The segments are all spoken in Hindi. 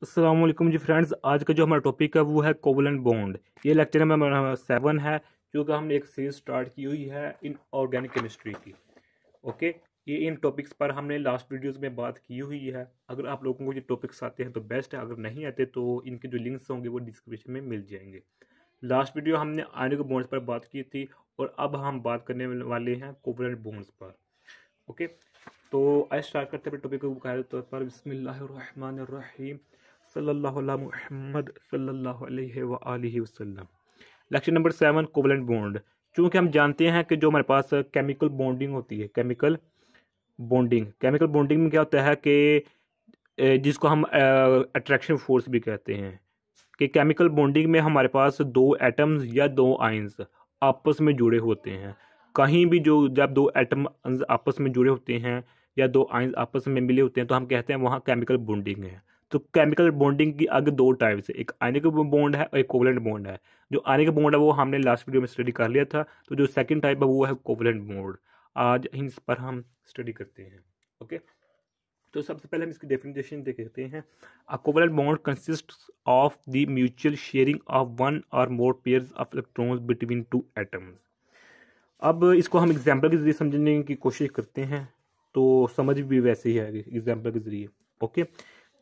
अस्सलाम वालेकुम जी फ्रेंड्स। आज का जो हमारा टॉपिक है वो है कोवलेंट बॉन्ड। ये लेक्चर में हमारा 7 है, जो कि हमने एक सीरीज स्टार्ट की हुई है इन ऑर्गेनिक केमिस्ट्री की। ओके, ये इन टॉपिक्स पर हमने लास्ट वीडियोस में बात की हुई है। अगर आप लोगों को ये टॉपिक्स आते हैं तो बेस्ट है, अगर नहीं आते तो इनके जो लिंक्स होंगे वो डिस्क्रिप्शन में मिल जाएंगे। लास्ट वीडियो हमने आयनिक बॉन्ड्स पर बात की थी और अब हम बात करने वाले हैं कोवलेंट बॉन्ड्स पर। ओके, तो आज स्टार्ट करते हैं टॉपिक को बकायदा तौर पर। बिस्मिल्लाहिर्रहमानिर्रहीम, सल्लल्लाहु अला मुहम्मद सल्लल्लाहु अलैहि व आलिहि वसल्लम। Lecture number 7, covalent bond. चूँकि हम जानते हैं कि जो हमारे पास केमिकल बॉन्डिंग होती है, केमिकल बॉन्डिंग में क्या होता है कि जिसको हम अट्रैक्शन फोर्स भी कहते हैं, कि केमिकल बॉन्डिंग में हमारे पास दो एटम्स या दो आयंस आपस में जुड़े होते हैं। कहीं भी जो जब दो एटम आपस में जुड़े होते हैं या दो आयंस आपस में मिले होते हैं तो हम कहते हैं वहाँ केमिकल बॉन्डिंग है। तो केमिकल बॉन्डिंग की आगे दो टाइप्स है, एक आयनिक बॉन्ड है और एक कोवलेंट बॉन्ड है। जो आयनिक बॉन्ड है वो हमने लास्ट वीडियो में स्टडी कर लिया था, तो जो सेकंड टाइप है वो है कोवलेंट बॉन्ड। आज इस पर हम स्टडी करते हैं। ओके, तो सबसे पहले हम इसकी डेफिनेशन देखते हैं। A covalent bond consists of the mutual sharing of one or more pairs of electrons between two atoms. अब इसको हम एग्जाम्पल के जरिए समझने की कोशिश करते हैं, तो समझ भी वैसे ही है एग्जाम्पल के जरिए। ओके,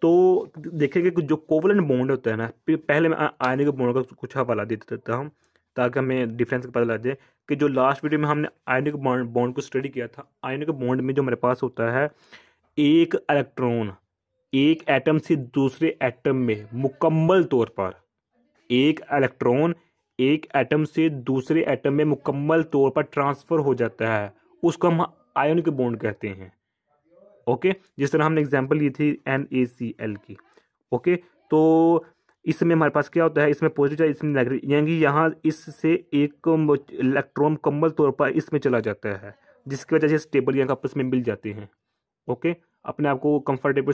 तो देखेंगे कि जो कोवलेंट बॉन्ड होता है ना, पहले मैं आयनिक बॉन्ड का कुछ हवाला दे देता हूँ ताकि हमें डिफरेंस पता लग जाए। कि जो लास्ट वीडियो में हमने आयनिक बॉन्ड को स्टडी किया था, आयनिक बॉन्ड में जो हमारे पास होता है एक इलेक्ट्रॉन एक एटम से दूसरे एटम में मुकम्मल तौर पर, एक इलेक्ट्रॉन एक एटम से दूसरे एटम में मुकम्मल तौर पर ट्रांसफर हो जाता है, उसको हम आयनिक बॉन्ड कहते हैं। ओके, जिस तरह हमने एग्जांपल ली थी NaCl की। ओके, तो इसमें हमारे पास क्या होता है, इसमें पॉजिटिव इसमें नेगेटिव, यानी यहाँ इससे एक इलेक्ट्रॉन मुकम्मल तौर पर इसमें चला जाता है, जिसकी वजह से स्टेबल यहाँ आपस में मिल जाते हैं। ओके, अपने आप को कंफर्टेबल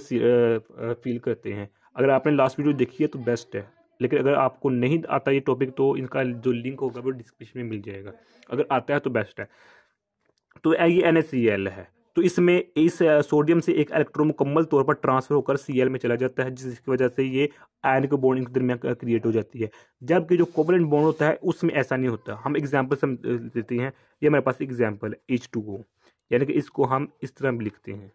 फील करते हैं। अगर आपने लास्ट वीडियो देखी है तो बेस्ट है, लेकिन अगर आपको नहीं आता ये टॉपिक तो इनका जो लिंक होगा वो डिस्क्रिप्शन में मिल जाएगा। अगर आता है तो बेस्ट है। तो ये NaCl है, तो इसमें इस सोडियम से एक इलेक्ट्रॉन मुकम्मल तौर पर ट्रांसफर होकर Cl में चला जाता है, जिसकी वजह से ये आयनिक बॉन्ड के दरमियान क्रिएट हो जाती है। जबकि जो कोवलेंट बॉन्ड होता है उसमें ऐसा नहीं होता। हम एग्जाम्पल देते हैं। ये हमारे पास एग्जाम्पल है H2O, यानी कि इसको हम इस तरह भी लिखते हैं।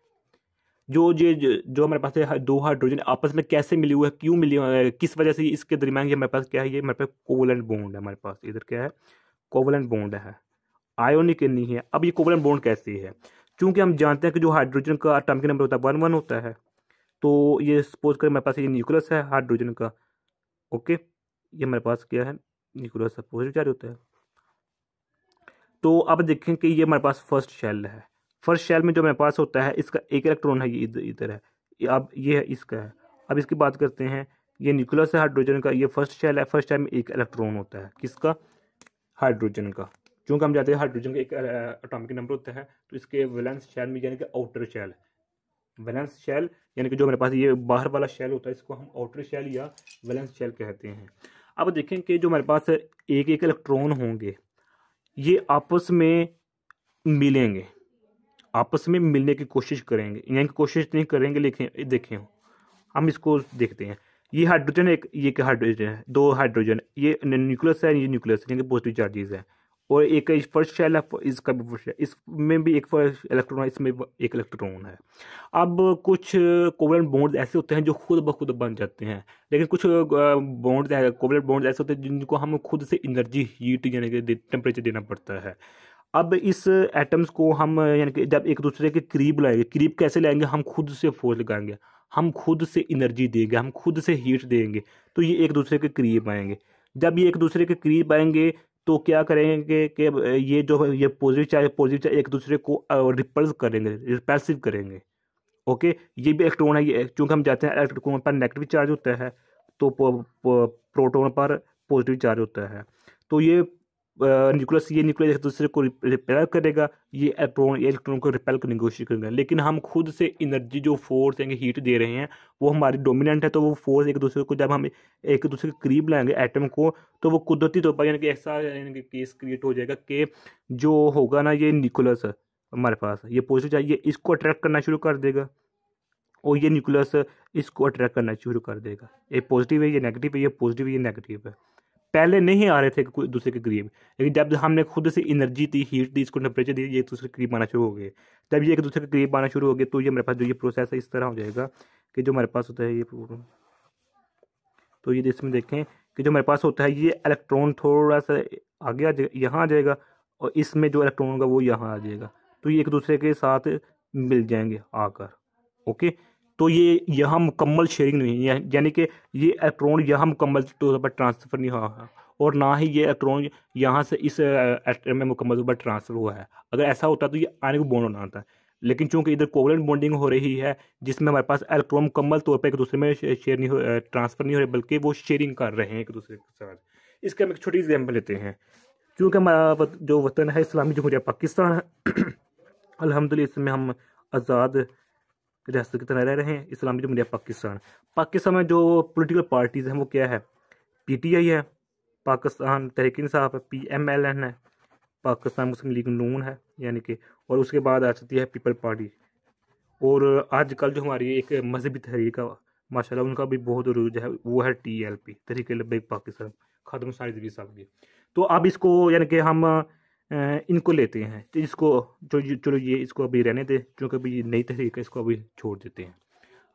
जो हमारे पास है दो हाइड्रोजन आपस में कैसे मिले हुए हैं, क्यों मिले हुए हैं, किस वजह से इसके दरमियान ये हमारे पास क्या है, ये हमारे पास कोवलेंट बॉन्ड है। हमारे पास इधर क्या है, कोवलेंट बॉन्ड है, आयोनिक नहीं है। अब ये कोवलेंट बॉन्ड कैसे है, क्योंकि हम जानते हैं कि जो हाइड्रोजन का एटॉमिक नंबर होता है 1 1 होता है। तो ये सपोज कर मेरे पास ये न्यूक्लियस है हाइड्रोजन का। ओके, ये हमारे पास क्या है, न्यूक्लियस है, पॉजिटिव चार्ज होता है। तो अब देखें कि ये हमारे पास फर्स्ट शेल है। फर्स्ट शेल में जो मेरे पास होता है इसका एक इलेक्ट्रॉन है, ये इधर इधर है, अब ये है इसका है। अब इसकी बात करते हैं, ये न्यूक्लियस है हाइड्रोजन का, ये फर्स्ट शेल है। फर्स्ट शेल में एक इलेक्ट्रॉन होता है, किसका, हाइड्रोजन का। क्योंकि हम जानते हैं हाइड्रोजन का एक एटॉमिक नंबर होता है, तो इसके वैलेंस शेल में यानी कि आउटर शेल, वैलेंस शेल यानी कि जो मेरे पास ये बाहर वाला शेल होता है इसको हम आउटर शेल या वैलेंस शेल कहते हैं। अब देखें कि जो हमारे पास एक एक इलेक्ट्रॉन होंगे ये आपस में मिलेंगे, आपस में मिलने की कोशिश करेंगे, यानी कि कोशिश नहीं करेंगे, लेकिन देखें हम इसको देखते हैं। ये हाइड्रोजन एक, ये हाइड्रोजन है, दो हाइड्रोजन, ये न्यूक्लियस है, ये न्यूक्लियस यानी कि पॉजिटिव चार्जेस है। और एक फर्स्ट शेल है, इसका भी फर्स्ट है, इसमें भी एक फर्स्ट इलेक्ट्रॉन है, इसमें एक इलेक्ट्रॉन है। अब कुछ कोवलेंट बॉन्ड ऐसे होते हैं जो खुद ब खुद बन जाते हैं, लेकिन कुछ बॉन्ड कोवलेंट बॉन्ड ऐसे होते हैं जिनको हम खुद से एनर्जी हीट यानी कि टेम्परेचर देना पड़ता है। अब इस एटम्स को हम यानी कि जब एक दूसरे के करीब लाएंगे, करीब कैसे लाएंगे, हम खुद से फोर्स लगाएंगे, हम खुद से एनर्जी देंगे, हम खुद से हीट देंगे, तो ये एक दूसरे के करीब आएंगे। जब ये एक दूसरे के करीब आएंगे तो क्या करेंगे कि ये जो ये पॉजिटिव चार्ज एक दूसरे को रिपल्स करेंगे, रिपल्सिव करेंगे। ओके, ये भी इलेक्ट्रॉन है, ये चूंकि हम जाते हैं इलेक्ट्रॉन पर नेगेटिव चार्ज होता है तो प्रोटॉन पर पॉजिटिव चार्ज होता है। तो ये न्यूक्लियस एक दूसरे को रिपेल करेगा, ये इलेक्ट्रॉन को रिपेल करने की कोशिश करेगा। लेकिन हम खुद से एनर्जी जो फोर्स यानी हीट दे रहे हैं वो हमारी डोमिनेंट है, तो वो फोर्स एक दूसरे को जब हम एक दूसरे के करीब लाएंगे एटम को, तो वो कुदरती तौर पर यानी कि ऐसा यानी कि केस क्रिएट हो जाएगा कि जो होगा ना, ये न्यूक्लियस हमारे पास ये पॉजिटिव चाहिए, इसको अट्रैक्ट करना शुरू कर देगा। और ये न्यूक्लियस इसको अट्रैक्ट करना शुरू कर देगा। ये पॉजिटिव है, ये नेगेटिव है, ये पॉजिटिव है, ये नेगेटिव है। पहले नहीं आ रहे थे कोई दूसरे के करीब, लेकिन जब हमने खुद से एनर्जी दी, हीट दी, इसको टेम्परेचर दी, ये एक दूसरे के करीब आना शुरू हो गए। जब ये एक दूसरे के करीब आना शुरू हो गए तो ये मेरे पास जो ये प्रोसेस है इस तरह हो जाएगा कि जो हमारे पास होता है ये, तो ये इसमें देखें कि जो मेरे पास होता है ये इलेक्ट्रॉन थोड़ा सा आगे आ जाएगा, यहाँ आ जाएगा, और इसमें जो इलेक्ट्रॉन होगा वो यहाँ आ जाएगा। तो ये एक दूसरे के साथ मिल जाएंगे आकर। ओके, तो ये यहाँ मुकम्मल शेयरिंग नहीं है, यानी कि ये इलेक्ट्रॉन यहाँ मुकम्मल तौर पर ट्रांसफ़र नहीं हुआ है, और ना ही ये इलेक्ट्रॉन यहाँ से इस एटम में मुकम्मल तौर पर ट्रांसफ़र हुआ है। अगर ऐसा होता तो ये आने को बॉन्ड होना था, लेकिन चूंकि इधर कोवलेंट बॉन्डिंग हो रही है जिसमें हमारे पास इलेक्ट्रॉन मुकम्मल तौर पर एक दूसरे में शेयर नहीं हो, ट्रांसफ़र नहीं हो रहे, बल्कि वो शेयरिंग कर रहे हैं एक दूसरे के साथ। इसका हम एक छोटी एग्जाम्पल लेते हैं। क्योंकि हमारा जो वतन है इस्लामी जमहूरिया पाकिस्तान है, अल्हम्दुलिल्लाह इसमें हम आज़ाद रियासत की तरह रह रहे हैं। इस्लामी जमहूरिया पाकिस्तान, पाकिस्तान में जो पॉलिटिकल पार्टीज़ हैं वो क्या है, PTI है, पाकिस्तान तहरीक इंसाफ है, PMLN है, पाकिस्तान मुस्लिम लीग नून है यानी कि, और उसके बाद आ सकती है पीपल पार्टी। और आजकल जो हमारी एक मजहबी तहरीक है माशाल्लाह उनका भी बहुत रूज है, वो है TLP, तहरीक लब्बैक पाकिस्तान, खातम साहिब साहब की। तो अब इसको यानी कि हम इनको लेते हैं, तो इसको जो चलो ये इसको अभी रहने दे, क्योंकि अभी नई तहरीक है, इसको अभी छोड़ देते हैं।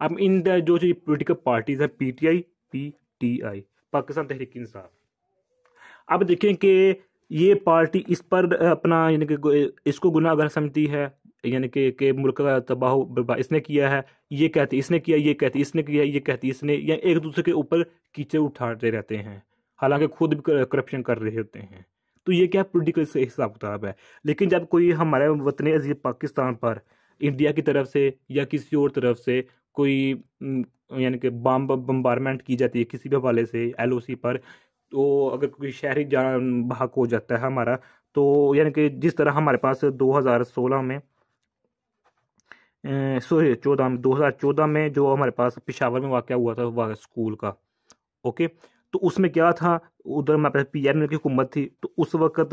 अब इन जो पोलिटिकल पार्टीज़ है PTI PTI, पाकिस्तान तहरीक इंसाफ, अब देखें कि ये पार्टी इस पर अपना यानी कि इसको गुनाहगार समझती है, यानी कि मुल्क का तबाह बर्बाद इसने किया है, ये कहती इसने किया, ये कहती इसने किया, ये कहती इसने, या एक दूसरे के ऊपर कीचड़ उठाते रहते हैं, हालांकि खुद भी करप्शन कर रहे होते हैं। तो ये क्या पॉलिटिकल से हिसाब किताब है। लेकिन जब कोई हमारे वतन अजीज पाकिस्तान पर इंडिया की तरफ से या किसी और तरफ से कोई यानी कि बम्बारमेंट की जाती है किसी भी हवाले से LOC पर, तो अगर कोई शहरी जान बहक हो जाता है हमारा, तो यानी कि जिस तरह हमारे पास 2016 में 2014 में जो हमारे पास पेशावर में वाक़या हुआ था स्कूल का। ओके, तो उसमें क्या था, उधर हमारे पास PM की हुकूमत थी, तो उस वक्त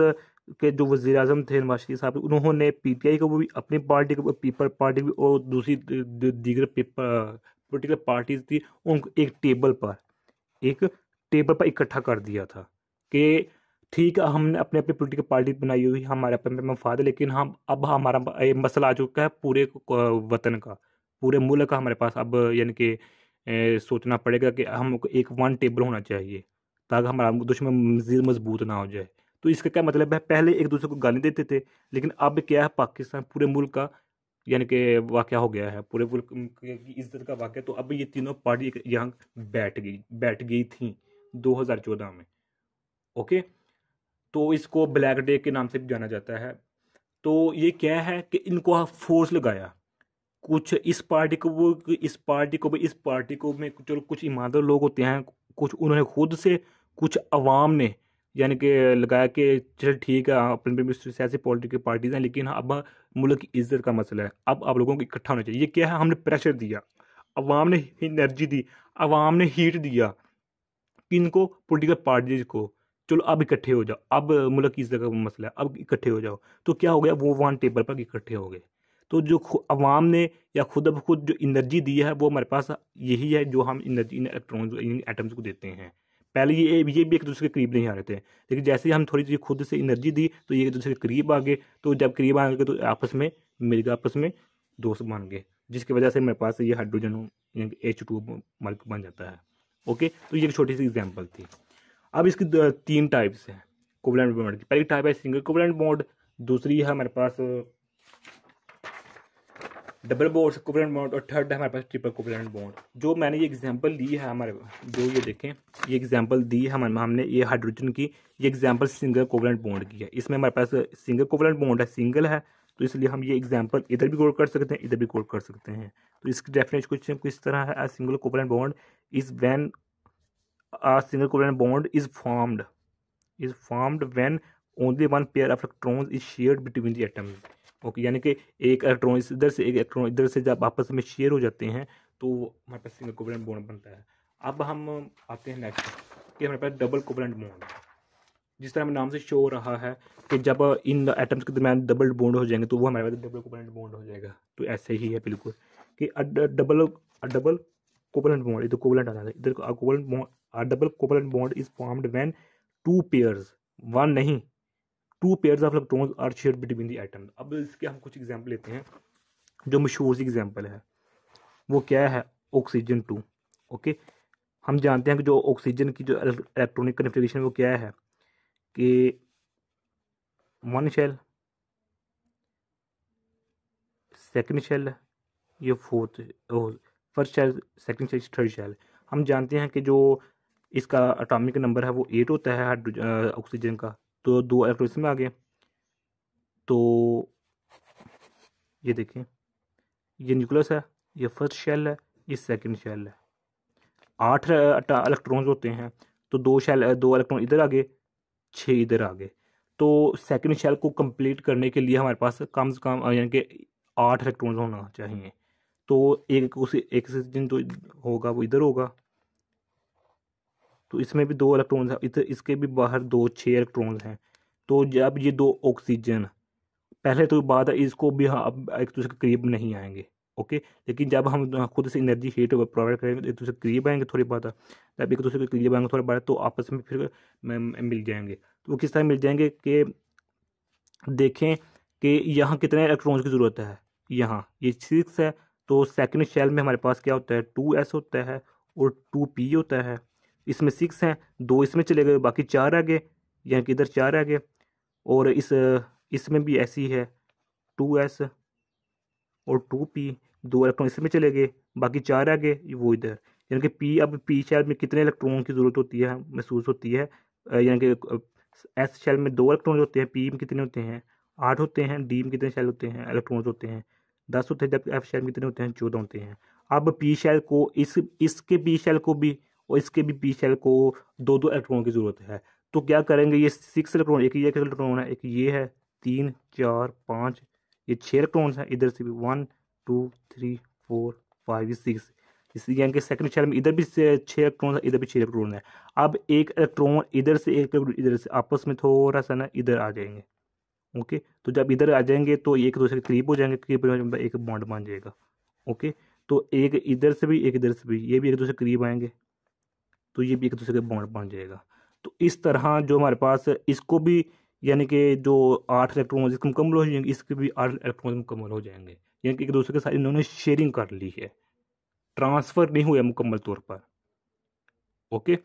के जो वज़ीर आज़म थे नवाज शरीफ साहब, उन्होंने PTI को भी, अपनी पार्टी को, पीपल पार्टी को, और दूसरी दीगर पोलिटिकल पार्टीज थी, उनको एक टेबल पर इकट्ठा कर दिया था कि ठीक है हमने अपने अपनी पोलिटिकल पार्टी बनाई हुई, हमारे अपने मफाद, लेकिन हम अब हमारा मसला आ चुका है पूरे वतन का, पूरे मुल्क का हमारे पास अब, यानी कि सोचना पड़ेगा कि हमको एक वन टेबल होना चाहिए ताकि हमारा दुश्मन मज़ीद मजबूत ना हो जाए। तो इसका क्या मतलब है, पहले एक दूसरे को गाली देते थे, लेकिन अब क्या है, पाकिस्तान पूरे मुल्क का यानी कि वाक़या हो गया है, पूरे मुल्क की इज्जत का वाक़या। तो अब ये तीनों पार्टी यहाँ बैठ गई थी 2014 में। ओके, तो इसको ब्लैक डे के नाम से भी जाना जाता है। तो ये क्या है कि इनको फोर्स लगाया, कुछ इस पार्टी को वो इस पार्टी को भी, इस पार्टी को में चलो कुछ ईमानदार लोग होते हैं, कुछ उन्होंने खुद से, कुछ अवाम ने यानी कि लगाया कि चल ठीक है अपने सियासी पॉलिटिकल पार्टीज हैं, लेकिन अब मुल्क की इज्जत का मसला है, अब आप लोगों को इकट्ठा होना चाहिए। ये क्या है, हमने प्रेशर दिया, अवाम ने एनर्जी दी, अवाम ने हीट दिया, इनको पॉलिटिकल पार्टीज को, चलो अब इकट्ठे हो जाओ, अब मुल्क की इज्जत का मसला है, अब इकट्ठे हो जाओ। तो क्या हो गया, वो वन टेबल पर इकट्ठे हो गए। तो जो अवाम ने या खुद ब खुद जो एनर्जी दी है वो हमारे पास यही है जो हम energy in electrons in atoms को देते हैं। पहले ये भी एक दूसरे के करीब नहीं आ रहे थे, लेकिन जैसे ही हम थोड़ी सी खुद से एनर्जी दी तो ये एक दूसरे के करीब आ गए। तो जब करीब आ गए तो आपस में मिल गए, आपस में दोस्त बन गए, जिसकी वजह से मेरे पास ये हाइड्रोजन H2 मॉलिक्यूल बन जाता है। ओके, तो ये एक छोटी सी एग्जाम्पल थी। अब इसकी 3 टाइप्स हैं कोवलेंट बॉन्ड की। पहली टाइप है सिंगल कोवलेंट बॉन्ड, दूसरी है हमारे पास डबल बॉन्ड कोवलेंट बॉन्ड, और थर्ड है हमारे पास ट्रिपल कोवलेंट बॉन्ड। जो मैंने ये एग्जांपल ली है हमारे, जो ये देखें ये एग्जांपल दी है हमने ये हाइड्रोजन की, ये एग्जांपल सिंगल कोवलेंट बॉन्ड की है। इसमें हमारे पास सिंगल कोवलेंट बॉन्ड है, सिंगल है, तो इसलिए हम ये एग्जांपल इधर भी कोड कर सकते हैं, इधर भी कोड कर सकते हैं। तो इसकी डेफिनेशन कुछ इस तरह है, a single covalent bond is when a single covalent bond is formed when only one pair of electrons is shared between the atoms। Okay, यानी कि एक इलेक्ट्रॉन इधर से, एक इलेक्ट्रॉन इधर से जब आपस में शेयर हो जाते हैं तो हमारे पास सिंगल कोवलेंट बॉन्ड बनता है। अब हम आते हैं नेक्स्ट कि हमारे पास डबल कोवलेंट बॉन्ड, जिस तरह नाम से शो हो रहा है कि जब इन एटम्स के दरमियान डबल बॉन्ड हो जाएंगे तो वो हमारे पास डबल कोवलेंट बॉन्ड हो जाएगा। तो ऐसे ही है बिल्कुल कि डबल कोवलेंट बॉन्ड, इधर कोवलेंट आना है, इधर covalent bond, double covalent bond is formed when two pairs, one नहीं, two pairs of electrons are shared between the atoms. अब इसके हम कुछ एग्जांपल लेते हैं। जो मशहूर सी एग्जांपल है वो क्या है, ऑक्सीजन 2। ओके, हम जानते हैं कि जो ऑक्सीजन की जो इलेक्ट्रॉनिक कन्फिगरेशन वो क्या है कि वन शेल, सेकंड शेल, ये fourth, first shell, second shell, third shell. हम जानते हैं कि जो इसका एटॉमिक नंबर है वो 8 होता है ऑक्सीजन का, तो 2 इलेक्ट्रॉन इसमें आ गए। तो ये देखें, ये न्यूक्लियस है, ये फर्स्ट शेल है, ये सेकंड शेल है। 8 इलेक्ट्रॉन्स होते हैं, तो 2 इलेक्ट्रॉन इधर आ गए, 6 इधर आ गए। तो सेकंड शेल को कंप्लीट करने के लिए हमारे पास कम से कम यानी कि 8 इलेक्ट्रॉन्स होना चाहिए। तो एक ऑक्सीजन जो होगा वो इधर होगा, तो इसमें भी 2 इलेक्ट्रॉन्स हैं, इधर इसके भी बाहर 6 इलेक्ट्रॉन्स हैं। तो जब ये 2 ऑक्सीजन, पहले तो बात है इसको भी अब एक दूसरे के करीब नहीं आएंगे। ओके, लेकिन जब हम खुद से एनर्जी हीट प्रोवाइड करेंगे, एक दूसरे के करीब आएंगे थोड़ी बात है, जब एक दूसरे के करीब आएंगे थोड़ी बात, तो आपस में फिर मिल जाएंगे। तो वो किस तरह मिल जाएंगे कि देखें कि यहाँ कितने इलेक्ट्रॉन्स की ज़रूरत है, यहाँ ये 6 है, तो सेकंड शेल में हमारे पास क्या होता है, 2s होता है और 2p होता है। इसमें 6 हैं, 2 इसमें चले गए, बाकी 4 आ गए, यानी कि इधर 4 आ गए। और इसमें भी ऐसी है, 2s और 2p, 2 इलेक्ट्रॉन इसमें चले गए, बाकी 4 आ गए वो इधर। यानी कि p, अब p शेल में कितने इलेक्ट्रॉन की ज़रूरत होती है महसूस होती है, यानी कि s शेल में 2 इलेक्ट्रॉन होते हैं, p में कितने होते हैं, 8 होते हैं, d में कितने शेल होते हैं, इलेक्ट्रॉन्स होते हैं 10 होते हैं, जबकि f शेल में कितने होते हैं, 14 होते हैं। अब p शेल को इसके p शेल को भी और इसके भी p शेल को 2 इलेक्ट्रॉन की ज़रूरत है। तो क्या करेंगे, ये 6 इलेक्ट्रॉन, एक ये इलेक्ट्रॉन है, एक ये है, 3 4 5, ये 6 इलेक्ट्रॉन्स हैं, इधर से भी 1 2 3 4 5 6, इसलिए यानी कि सेकंड शेल में इधर भी 6 इलेक्ट्रॉन है, इधर भी 6 इलेक्ट्रॉन है। अब एक इलेक्ट्रॉन इधर से, एक इधर से आपस में थोड़ा सा ना इधर आ जाएंगे। ओके, तो जब इधर आ जाएंगे तो एक दूसरे के करीब हो जाएंगे, करीब एक बॉन्ड बन जाएगा। ओके, तो एक इधर से भी, एक इधर से भी, ये भी एक दूसरे के करीब आएंगे, तो ये भी एक दूसरे के बॉन्ड बन जाएगा। तो इस तरह जो हमारे पास इसको भी, यानी कि जो 8 इलेक्ट्रॉन इसके मुकम्मल हो जाएंगे, इसके भी 8 इलेक्ट्रॉन मुकम्मल हो जाएंगे, यानी कि एक दूसरे के साथ इन्होंने शेयरिंग कर ली है, ट्रांसफ़र नहीं हुआ मुकम्मल तौर पर। ओके,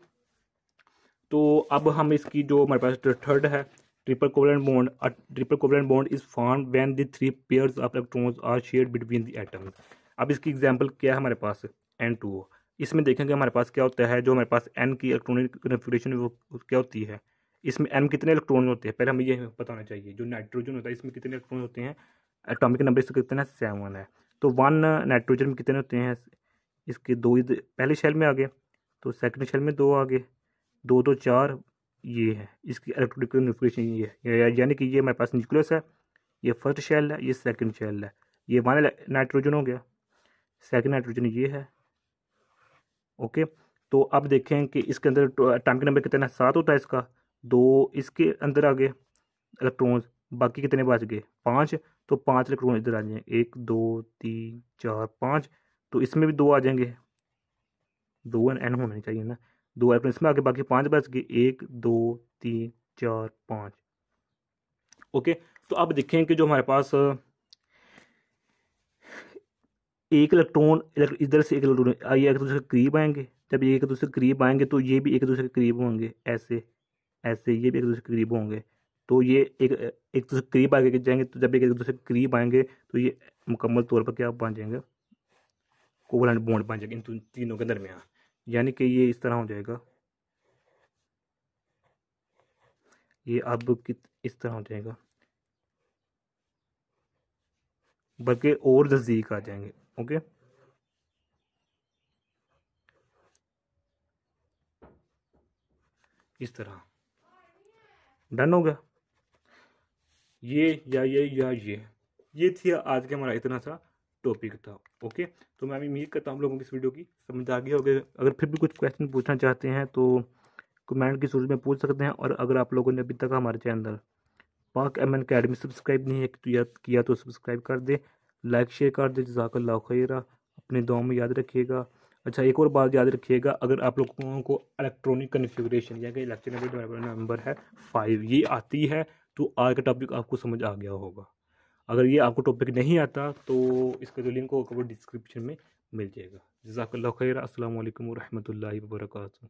तो अब हम इसकी जो हमारे पास थर्ड है, triple covalent bond. Triple covalent bond is formed when the 3 pairs of electrons are shared between the atoms. अब इसकी एग्जांपल क्या है हमारे पास, N2O। इसमें देखेंगे हमारे पास क्या होता है, जो हमारे पास N की इलेक्ट्रॉनिक कन्फिगरेशन वो क्या होती है, इसमें N कितने इलेक्ट्रॉन होते हैं, पहले हमें ये पता होना चाहिए। जो नाइट्रोजन होता है इसमें कितने इलेक्ट्रॉन होते हैं, एटॉमिक नंबर इसका कितना है, 7 है। तो 1 नाइट्रोजन में कितने होते हैं, इसके 2 पहले शेल में आ गए, तो सेकंड शेल में 2 आ गए, 2 2 4, ये है इसकी इलेक्ट्रॉनिक कन्फिगरेशन, ये है, यानी कि ये हमारे पास न्यूक्लियस है, ये फर्स्ट शेल है, ये सेकंड शेल है, ये 1 नाइट्रोजन हो गया, सेकंड नाइट्रोजन ये है। ओके, तो अब देखें कि इसके अंदर एटॉमिक नंबर कितना है, 7 होता है इसका, 2 इसके अंदर आ गए इलेक्ट्रॉन्स, बाकी कितने बच गए, 5। तो 5 इलेक्ट्रॉन इधर आ जाएंगे, 1 2 3 4 5, तो इसमें भी 2 आ जाएंगे, 2 N होने चाहिए ना, 2 इलेक्ट्रॉन इसमें आगे, बाकी 5 बच गए, 1 2 3 4 5। ओके, तो अब देखें कि जो हमारे पास एक इलेक्ट्रॉन इधर से एक इलेक्ट्रॉन ये एक दूसरे के करीब आएंगे, जब ये एक दूसरे के करीब आएंगे तो ये भी एक दूसरे के करीब होंगे, ऐसे ऐसे ये भी एक दूसरे के करीब होंगे, तो ये एक दूसरे के करीब आगे जाएंगे, तो जब एक दूसरे के करीब आएंगे तो ये मुकम्मल तौर पर क्या बन जाएंगे, कोवलेंट बॉन्ड बन जाएगा इन तीनों के दरमियान, यानी कि ये इस तरह हो जाएगा, ये अब इस तरह हो जाएगा, बल्कि और नज़दीक आ जाएंगे। ओके, इस तरह डन हो गया, ये थी आज के हमारा इतना सा टॉपिक था। ओके, तो मैं उम्मीद करता हूँ आप लोगों की इस वीडियो की समझ आ गई होगी। अगर फिर भी कुछ क्वेश्चन पूछना चाहते हैं तो कमेंट की सूरत में पूछ सकते हैं, और अगर आप लोगों ने अभी तक हमारे चैनल पाक एमएन अकेडमी सब्सक्राइब नहीं है किया तो सब्सक्राइब कर दे, लाइक शेयर कर दे। जज़ाकल्लाहु खैरा। अपनी दुआ में याद रखिएगा। अच्छा, एक और बात याद रखिएगा, अगर आप लोगों को इलेक्ट्रॉनिक कन्फिग्रेशन या कि लेक्चर नंबर है 5 ये आती है तो आज का टॉपिक आपको समझ आ गया होगा। अगर ये आपको टॉपिक नहीं आता तो इसका जो लिंक होगा वो डिस्क्रिप्शन में मिल जाएगा। जज़ाकल्लाह खैर। अस्सलाम वालेकुम व रहमतुल्लाहि व बरकातुहू।